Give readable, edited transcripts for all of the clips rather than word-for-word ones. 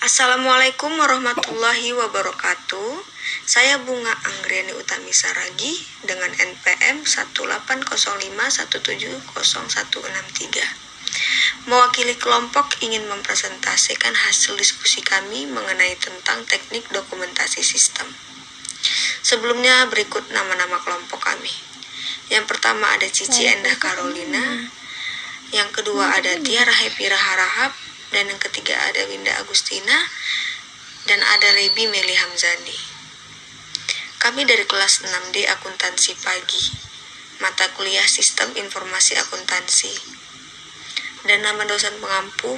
Assalamualaikum warahmatullahi wabarakatuh. Saya Bunga Anggriani Utami Saragi dengan NPM 18051700163. Mewakili kelompok ingin mempresentasikan hasil diskusi kami mengenai tentang teknik dokumentasi sistem. Sebelumnya berikut nama-nama kelompok kami. Yang pertama ada Cici Endah Carolina, yang kedua ada Tiara Happy Raharahap, dan yang ketiga ada Winda Agustina, dan ada Rebi Meli Hamzani. Kami dari kelas 6D Akuntansi Pagi, mata kuliah Sistem Informasi Akuntansi. Dan nama dosen pengampu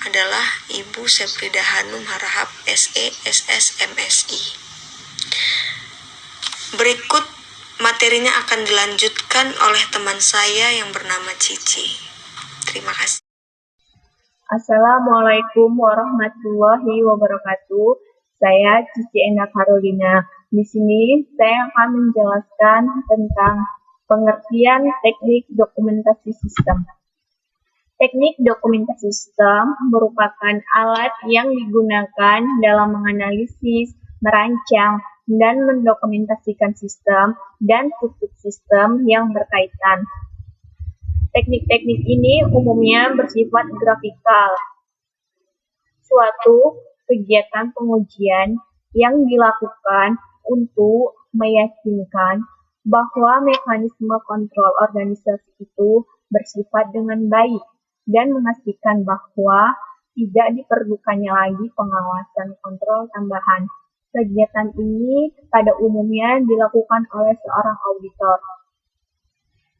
adalah Ibu Seprida Hanum Harahap, SE, SS, MSI. Berikut materinya akan dilanjutkan oleh teman saya yang bernama Cici. Terima kasih. Assalamualaikum warahmatullahi wabarakatuh. Saya Cici Endah Carolina. Di sini saya akan menjelaskan tentang pengertian teknik dokumentasi sistem. Teknik dokumentasi sistem merupakan alat yang digunakan dalam menganalisis, merancang, dan mendokumentasikan sistem dan subsistem yang berkaitan. Teknik-teknik ini umumnya bersifat grafikal. Suatu kegiatan pengujian yang dilakukan untuk meyakinkan bahwa mekanisme kontrol organisasi itu bersifat dengan baik dan memastikan bahwa tidak diperlukannya lagi pengawasan kontrol tambahan. Kegiatan ini pada umumnya dilakukan oleh seorang auditor.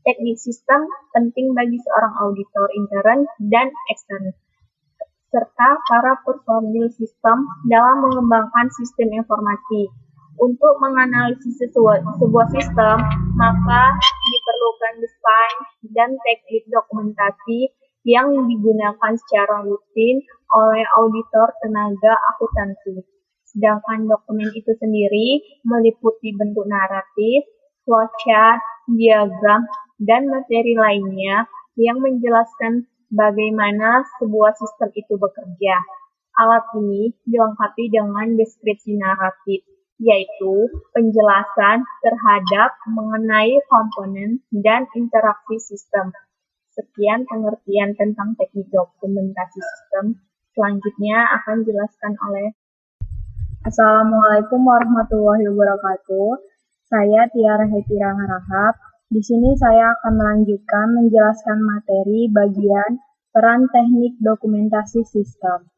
Teknik sistem penting bagi seorang auditor intern dan ekstern, serta para personil sistem dalam mengembangkan sistem informasi. Untuk menganalisis sebuah sistem, maka diperlukan desain dan teknik dokumentasi yang digunakan secara rutin oleh auditor tenaga akuntansi. Sedangkan dokumen itu sendiri meliputi bentuk naratif, flowchart, diagram, dan materi lainnya yang menjelaskan bagaimana sebuah sistem itu bekerja. Alat ini dilengkapi dengan deskripsi naratif, yaitu penjelasan terhadap mengenai komponen dan interaksi sistem. Sekian pengertian tentang teknik dokumentasi sistem. Selanjutnya akan dijelaskan oleh Assalamualaikum warahmatullahi wabarakatuh. Saya Tiara Happy Raharahap. Di sini saya akan melanjutkan menjelaskan materi bagian peran teknik dokumentasi sistem.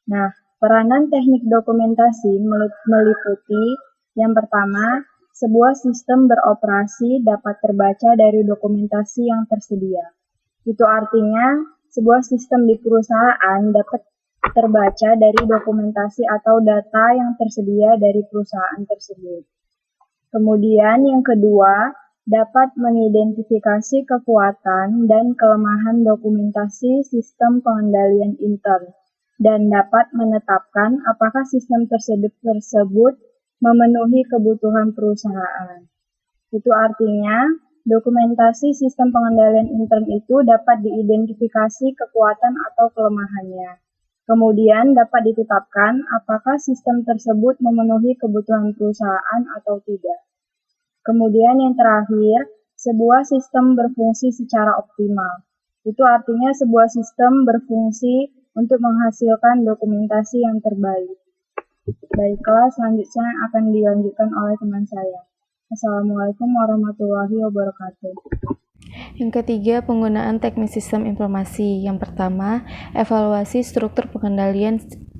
Nah, peranan teknik dokumentasi meliputi yang pertama, sebuah sistem beroperasi dapat terbaca dari dokumentasi yang tersedia. Itu artinya, sebuah sistem di perusahaan dapat terbaca dari dokumentasi atau data yang tersedia dari perusahaan tersebut. Kemudian yang kedua, dapat mengidentifikasi kekuatan dan kelemahan dokumentasi sistem pengendalian intern dan dapat menetapkan apakah sistem tersebut memenuhi kebutuhan perusahaan. Itu artinya, dokumentasi sistem pengendalian intern itu dapat diidentifikasi kekuatan atau kelemahannya. Kemudian dapat ditetapkan apakah sistem tersebut memenuhi kebutuhan perusahaan atau tidak. Kemudian yang terakhir, sebuah sistem berfungsi secara optimal. Itu artinya sebuah sistem berfungsi untuk menghasilkan dokumentasi yang terbaik. Baiklah, selanjutnya akan dilanjutkan oleh teman saya. Assalamualaikum warahmatullahi wabarakatuh. Yang ketiga, penggunaan teknik sistem informasi. Yang pertama, evaluasi struktur pengendalian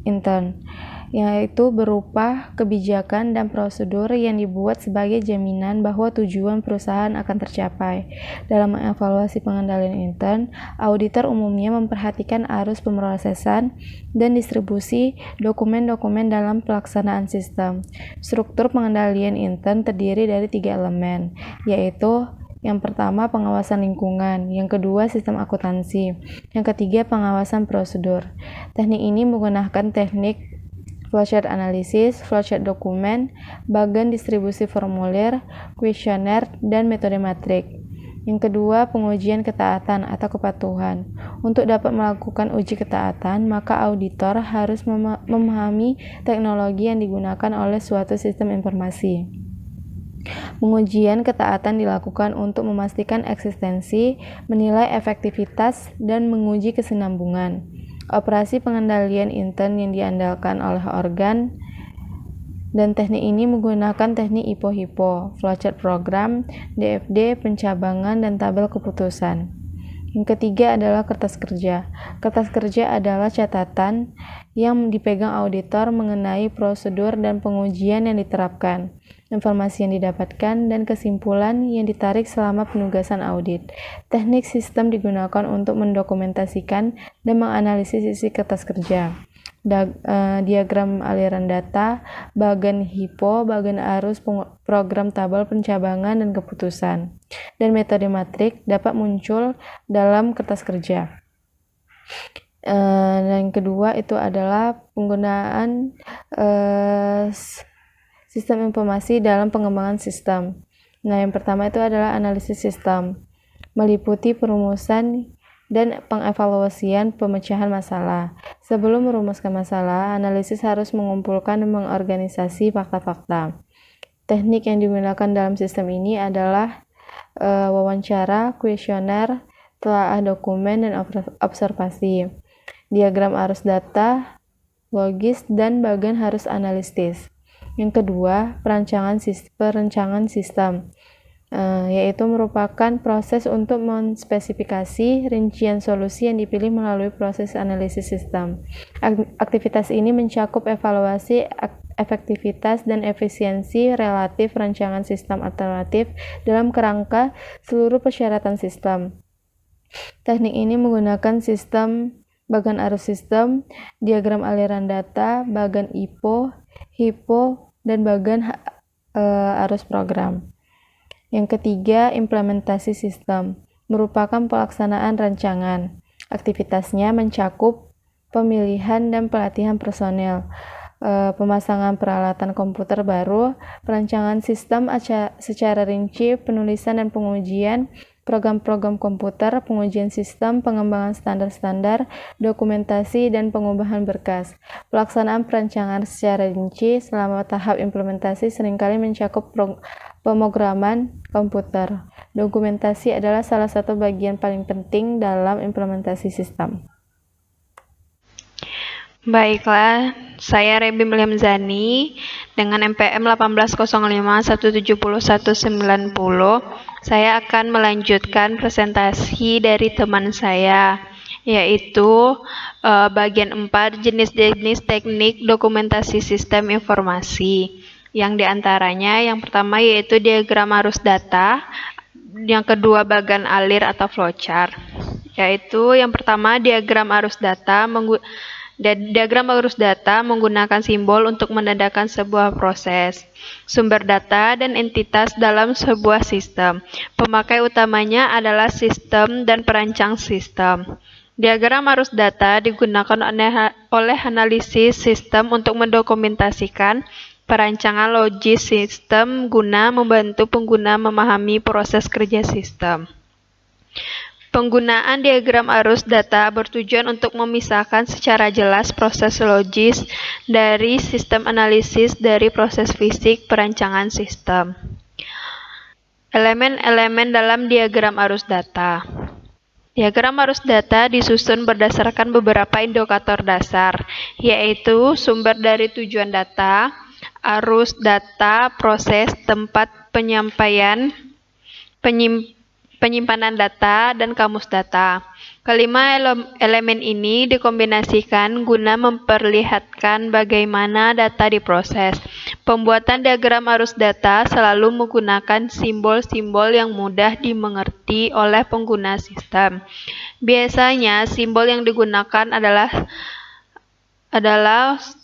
intern, yaitu berupa kebijakan dan prosedur yang dibuat sebagai jaminan bahwa tujuan perusahaan akan tercapai. Dalam mengevaluasi pengendalian intern, auditor umumnya memperhatikan arus pemrosesan dan distribusi dokumen-dokumen dalam pelaksanaan sistem. Struktur pengendalian intern terdiri dari 3 elemen, yaitu yang pertama, pengawasan lingkungan. Yang kedua, sistem akuntansi. Yang ketiga, pengawasan prosedur. Teknik ini menggunakan teknik flowchart analisis, flowchart dokumen, bagan distribusi formulir, kuesioner, dan metode matrik. Yang kedua, pengujian ketaatan atau kepatuhan. Untuk dapat melakukan uji ketaatan, maka auditor harus memahami teknologi yang digunakan oleh suatu sistem informasi. Pengujian ketaatan dilakukan untuk memastikan eksistensi, menilai efektivitas, dan menguji kesinambungan. Operasi pengendalian intern yang diandalkan oleh organ dan teknik ini menggunakan teknik IPO-HIPO, flowchart program, DFD, pencabangan, dan tabel keputusan. Yang ketiga adalah kertas kerja. Kertas kerja adalah catatan yang dipegang auditor mengenai prosedur dan pengujian yang diterapkan, informasi yang didapatkan, dan kesimpulan yang ditarik selama penugasan audit. Teknik sistem digunakan untuk mendokumentasikan dan menganalisis isi kertas kerja. Diagram aliran data, bagan HIPO, bagan arus, program tabel pencabangan dan keputusan, dan metode matrik dapat muncul dalam kertas kerja. Dan yang kedua itu adalah penggunaan sistem informasi dalam pengembangan sistem. Nah, yang pertama itu adalah analisis sistem, meliputi perumusan dan pengevaluasian pemecahan masalah. Sebelum merumuskan masalah, analisis harus mengumpulkan dan mengorganisasi fakta-fakta. Teknik yang digunakan dalam sistem ini adalah wawancara, kuesioner, telaah dokumen, dan observasi. Diagram arus data, logis, dan bagian harus analitis. Yang kedua, perencanaan sistem. Yaitu merupakan proses untuk menspesifikasi rincian solusi yang dipilih melalui proses analisis sistem. Aktivitas ini mencakup evaluasi efektivitas dan efisiensi relatif rancangan sistem alternatif dalam kerangka seluruh persyaratan sistem. Teknik ini menggunakan sistem bagan arus sistem, diagram aliran data, bagan IPO, HIPO, dan bagan arus program. Yang ketiga, implementasi sistem merupakan pelaksanaan rancangan. Aktivitasnya mencakup pemilihan dan pelatihan personel, pemasangan peralatan komputer baru, perancangan sistem secara rinci, penulisan dan pengujian program-program komputer, pengujian sistem, pengembangan standar-standar, dokumentasi, dan pengubahan berkas. Pelaksanaan perancangan secara rinci selama tahap implementasi seringkali mencakup pemrograman komputer. Dokumentasi adalah salah satu bagian paling penting dalam implementasi sistem. Baiklah, saya Rebi Meliamzani dengan MPM 1805170190. Saya akan melanjutkan presentasi dari teman saya, yaitu bagian 4 jenis-jenis teknik dokumentasi sistem informasi. Yang diantaranya yang pertama yaitu diagram arus data, yang kedua bagan alir atau flowchart. Yaitu yang pertama diagram arus data menggunakan simbol untuk menandakan sebuah proses, sumber data, dan entitas dalam sebuah sistem. Pemakai utamanya adalah sistem dan perancang sistem. Diagram arus data digunakan oleh analisis sistem untuk mendokumentasikan perancangan logis sistem guna membantu pengguna memahami proses kerja sistem. Penggunaan diagram arus data bertujuan untuk memisahkan secara jelas proses logis dari sistem analisis dari proses fisik perancangan sistem. Elemen-elemen dalam diagram arus data. Diagram arus data disusun berdasarkan beberapa indikator dasar, yaitu sumber dari tujuan data, arus data, proses, tempat penyimpanan data, dan kamus data. Kelima elemen ini dikombinasikan guna memperlihatkan bagaimana data diproses. Pembuatan diagram arus data selalu menggunakan simbol-simbol yang mudah dimengerti oleh pengguna sistem. Biasanya simbol yang digunakan adalah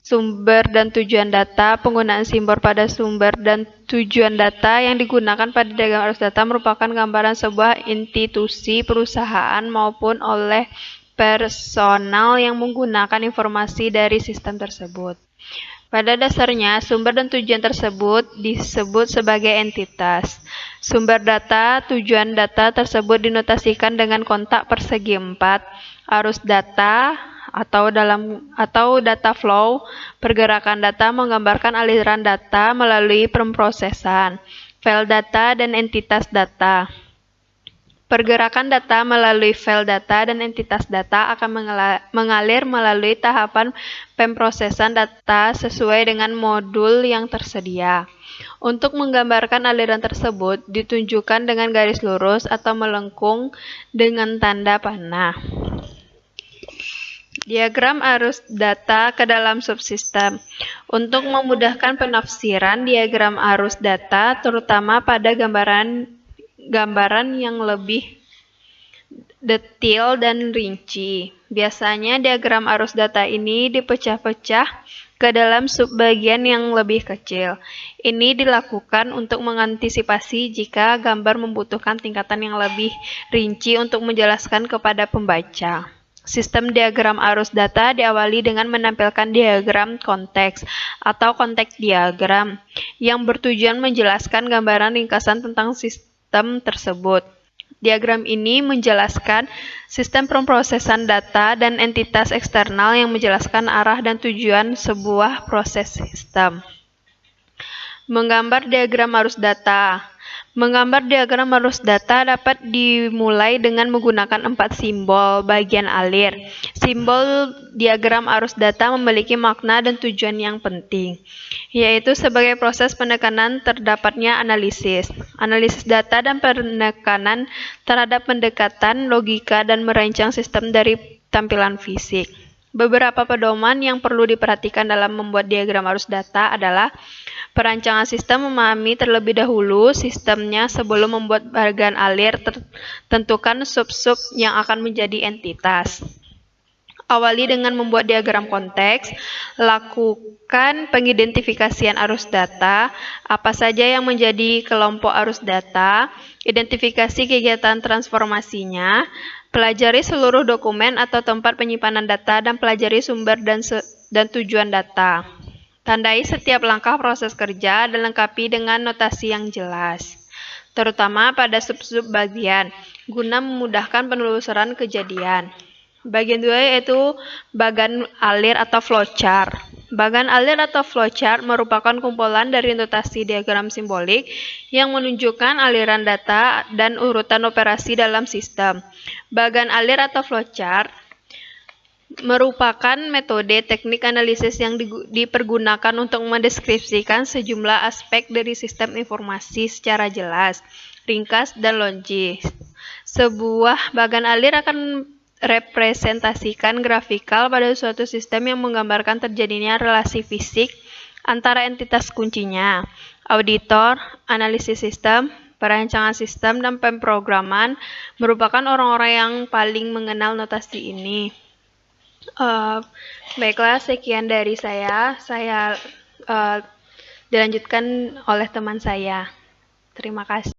sumber dan tujuan data. Penggunaan simbol pada sumber dan tujuan data yang digunakan pada diagram arus data merupakan gambaran sebuah institusi, perusahaan, maupun oleh personal yang menggunakan informasi dari sistem tersebut. Pada dasarnya, sumber dan tujuan tersebut disebut sebagai entitas. Sumber data, tujuan data tersebut dinotasikan dengan kontak persegi 4, arus data atau data flow, pergerakan data menggambarkan aliran data melalui pemrosesan, file data dan entitas data. Pergerakan data melalui file data dan entitas data akan mengalir melalui tahapan pemrosesan data sesuai dengan modul yang tersedia. Untuk menggambarkan aliran tersebut, ditunjukkan dengan garis lurus atau melengkung dengan tanda panah. Diagram arus data ke dalam subsistem. Untuk memudahkan penafsiran diagram arus data, terutama pada gambaran yang lebih detail dan rinci. Biasanya diagram arus data ini dipecah-pecah ke dalam subbagian yang lebih kecil. Ini dilakukan untuk mengantisipasi jika gambar membutuhkan tingkatan yang lebih rinci untuk menjelaskan kepada pembaca. Sistem diagram arus data diawali dengan menampilkan diagram konteks atau konteks diagram yang bertujuan menjelaskan gambaran ringkasan tentang sistem tersebut. Diagram ini menjelaskan sistem pemrosesan data dan entitas eksternal yang menjelaskan arah dan tujuan sebuah proses sistem. Menggambar diagram arus data. Menggambar diagram arus data dapat dimulai dengan menggunakan 4 simbol bagian alir. Simbol diagram arus data memiliki makna dan tujuan yang penting, yaitu sebagai proses penekanan terdapatnya analisis data dan penekanan terhadap pendekatan logika dan merancang sistem dari tampilan fisik. Beberapa pedoman yang perlu diperhatikan dalam membuat diagram arus data adalah perancangan sistem. Memahami terlebih dahulu sistemnya sebelum membuat bagian alir. Tentukan sub-sub yang akan menjadi entitas. Awali dengan membuat diagram konteks. Lakukan pengidentifikasian arus data. Apa saja yang menjadi kelompok arus data. Identifikasi kegiatan transformasinya. Pelajari seluruh dokumen atau tempat penyimpanan data dan pelajari sumber dan tujuan data. Tandai setiap langkah proses kerja dan lengkapi dengan notasi yang jelas, terutama pada sub-sub bagian, guna memudahkan penelusuran kejadian. Bagian 2 yaitu bagan alir atau flowchart. Bagan alir atau flowchart merupakan kumpulan dari notasi diagram simbolik yang menunjukkan aliran data dan urutan operasi dalam sistem. Bagan alir atau flowchart merupakan metode teknik analisis yang dipergunakan untuk mendeskripsikan sejumlah aspek dari sistem informasi secara jelas, ringkas, dan logis. Sebuah bagan alir akan representasikan grafikal pada suatu sistem yang menggambarkan terjadinya relasi fisik antara entitas kuncinya. Auditor, analisis sistem, perancangan sistem, dan pemrograman merupakan orang-orang yang paling mengenal notasi ini. Baiklah, sekian dari saya. Dilanjutkan oleh teman saya. Terima kasih.